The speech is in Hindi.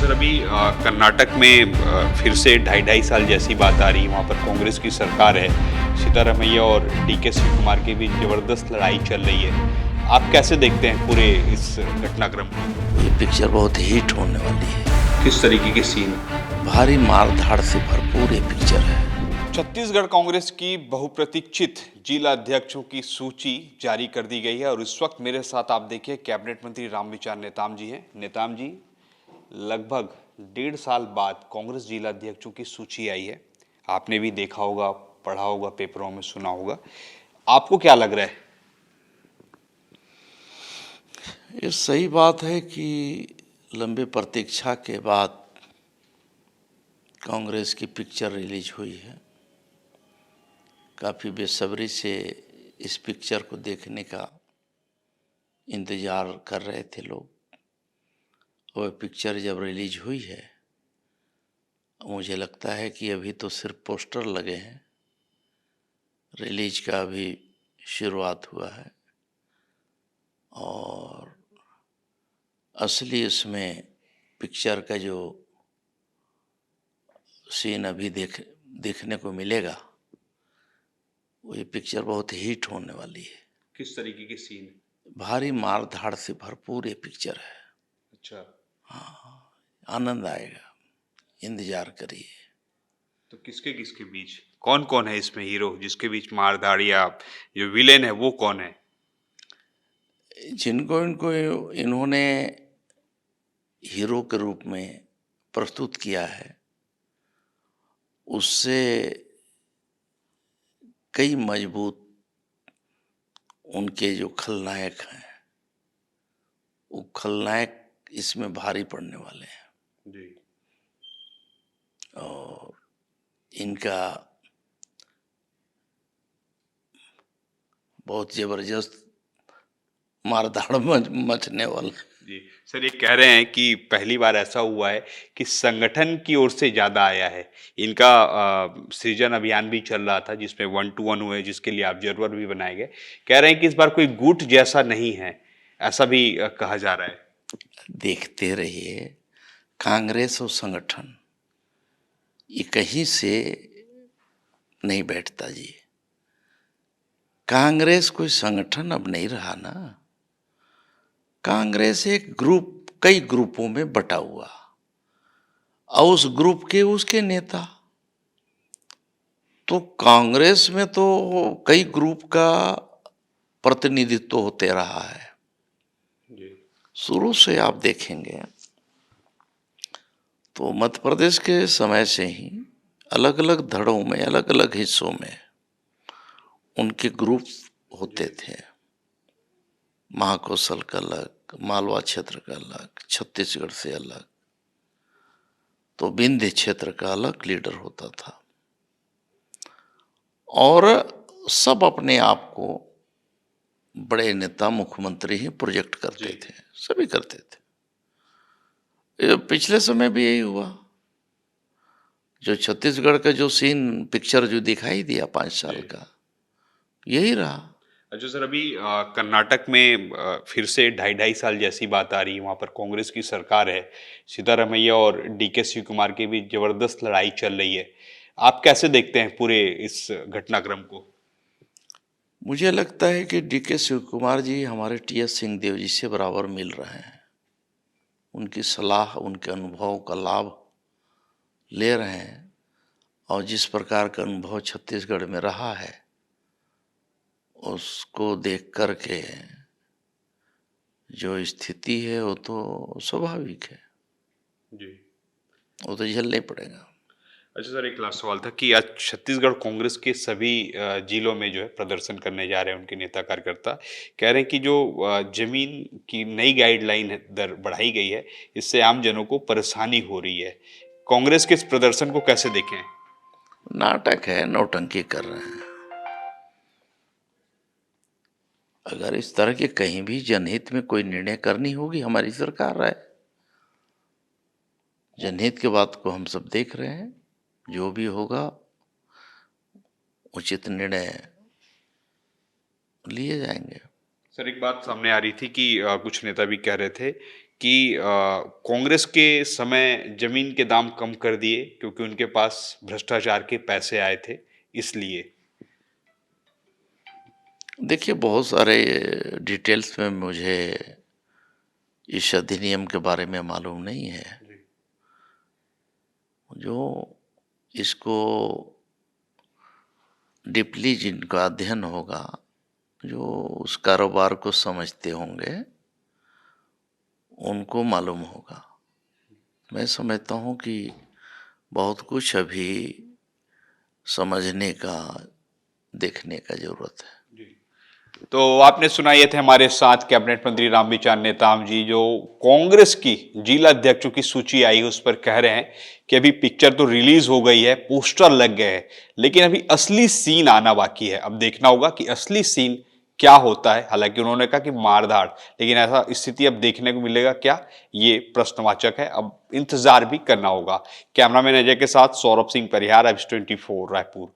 सर अभी कर्नाटक में फिर से ढाई ढाई साल जैसी बात आ रही है। वहाँ पर कांग्रेस की सरकार है, सिद्धारमैया और डीके शिव कुमार के बीच जबरदस्त लड़ाई चल रही है। आप कैसे देखते हैं पूरे इस घटनाक्रम को? ये पिक्चर बहुत हिट होने वाली है। किस तरीके के सीन? भारी मार-धाड़ से भरपूर ये पिक्चर है। छत्तीसगढ़ कांग्रेस की बहुप्रतीक्षित जिला अध्यक्षों की सूची जारी कर दी गई है और इस वक्त मेरे साथ आप देखिए कैबिनेट मंत्री रामविचार नेताम जी हैं। नेताम जी, लगभग 1.5 साल बाद कांग्रेस जिला अध्यक्षों की सूची आई है। आपने भी देखा होगा, पढ़ा होगा, पेपरों में सुना होगा। आपको क्या लग रहा है? ये सही बात है कि लंबे प्रतीक्षा के बाद कांग्रेस की पिक्चर रिलीज हुई है। काफ़ी बेसब्री से इस पिक्चर को देखने का इंतज़ार कर रहे थे लोग। वह पिक्चर जब रिलीज हुई है, मुझे लगता है कि अभी तो सिर्फ पोस्टर लगे हैं, रिलीज का अभी शुरुआत हुआ है और असली इसमें पिक्चर का जो सीन अभी देखने को मिलेगा, वो ये पिक्चर बहुत हिट होने वाली है। किस तरीके के सीन? भारी मार-धाड़ से भरपूर ये पिक्चर है। अच्छा, आनंद आएगा, इंतजार करिए। तो किसके किसके बीच कौन कौन है इसमें हीरो, जिसके बीच मारधाड़ या जो विलेन है वो कौन है? जिनको इनको इन्होंने हीरो के रूप में प्रस्तुत किया है, उससे कई मजबूत उनके जो खलनायक हैं, वो खलनायक इसमें भारी पड़ने वाले हैं जी। और इनका बहुत जबरदस्त मारधाड़ मचने वाला। जी सर, ये कह रहे हैं कि पहली बार ऐसा हुआ है कि संगठन की ओर से ज्यादा आया है। इनका सृजन अभियान भी चल रहा था जिसमें 1-to-1 हुए, जिसके लिए ऑब्जर्वर भी बनाए गए। कह रहे हैं कि इस बार कोई गुट जैसा नहीं है, ऐसा भी कहा जा रहा है। देखते रहिए, कांग्रेस और संगठन ये कहीं से नहीं बैठता जी। कांग्रेस कोई संगठन अब नहीं रहा ना। कांग्रेस एक ग्रुप, कई ग्रुपों में बटा हुआ और उस ग्रुप के उसके नेता। तो कांग्रेस में तो कई ग्रुप का प्रतिनिधित्व होते रहा है। शुरू से आप देखेंगे तो मध्य प्रदेश के समय से ही अलग अलग धड़ों में, अलग अलग हिस्सों में उनके ग्रुप होते थे। महाकौशल का अलग, मालवा क्षेत्र का अलग, छत्तीसगढ़ से अलग, तो विंध्य क्षेत्र का अलग लीडर होता था और सब अपने आप को बड़े नेता, मुख्यमंत्री ही प्रोजेक्ट करते थे, सभी करते थे। पिछले समय भी यही हुआ। जो छत्तीसगढ़ का जो सीन पिक्चर जो दिखाई दिया 5 साल का, यही रहा। अच्छा सर, अभी कर्नाटक में फिर से ढाई ढाई साल जैसी बात आ रही है। वहाँ पर कांग्रेस की सरकार है, सिद्धारमैया और डीके शिव कुमार के बीच जबरदस्त लड़ाई चल रही है। आप कैसे देखते हैं पूरे इस घटनाक्रम को? मुझे लगता है कि डीके शिव कुमार जी हमारे टीएस सिंहदेव जी से बराबर मिल रहे हैं। उनकी सलाह, उनके अनुभव का लाभ ले रहे हैं और जिस प्रकार का अनुभव छत्तीसगढ़ में रहा है, उसको देख कर के जो स्थिति है वो तो स्वाभाविक है, जी। वो तो झेलना ही पड़ेगा। अच्छा सर, एक लास्ट सवाल था कि आज छत्तीसगढ़ कांग्रेस के सभी जिलों में जो है प्रदर्शन करने जा रहे हैं उनके नेता कार्यकर्ता। कह रहे हैं कि जो जमीन की नई गाइडलाइन दर बढ़ाई गई है, इससे आम जनों को परेशानी हो रही है। कांग्रेस के इस प्रदर्शन को कैसे देखें? नाटक है, नौटंकी कर रहे हैं। अगर इस तरह के कहीं भी जनहित में कोई निर्णय करनी होगी, हमारी सरकार है। जनहित के बात को हम सब देख रहे हैं। जो भी होगा उचित निर्णय लिए जाएंगे। सर, एक बात सामने आ रही थी कि कुछ नेता भी कह रहे थे कि कांग्रेस के समय जमीन के दाम कम कर दिए क्योंकि उनके पास भ्रष्टाचार के पैसे आए थे, इसलिए। देखिए, बहुत सारे डिटेल्स में मुझे इस अधिनियम के बारे में मालूम नहीं है। जो इसको डीपली जिनका अध्ययन होगा, जो उस कारोबार को समझते होंगे, उनको मालूम होगा। मैं समझता हूँ कि बहुत कुछ अभी समझने का, देखने का जरूरत है। तो आपने सुना, ये थे हमारे साथ कैबिनेट मंत्री रामविचार नेताम जी, जो कांग्रेस की जिला अध्यक्षों की सूची आई है उस पर कह रहे हैं कि अभी पिक्चर तो रिलीज हो गई है, पोस्टर लग गए हैं, लेकिन अभी असली सीन आना बाकी है। अब देखना होगा कि असली सीन क्या होता है। हालांकि उन्होंने कहा कि मारधाड़, लेकिन ऐसा स्थिति अब देखने को मिलेगा क्या, ये प्रश्नवाचक है। अब इंतजार भी करना होगा। कैमरामैन अजय के साथ सौरभ सिंह परिहार, X24 रायपुर।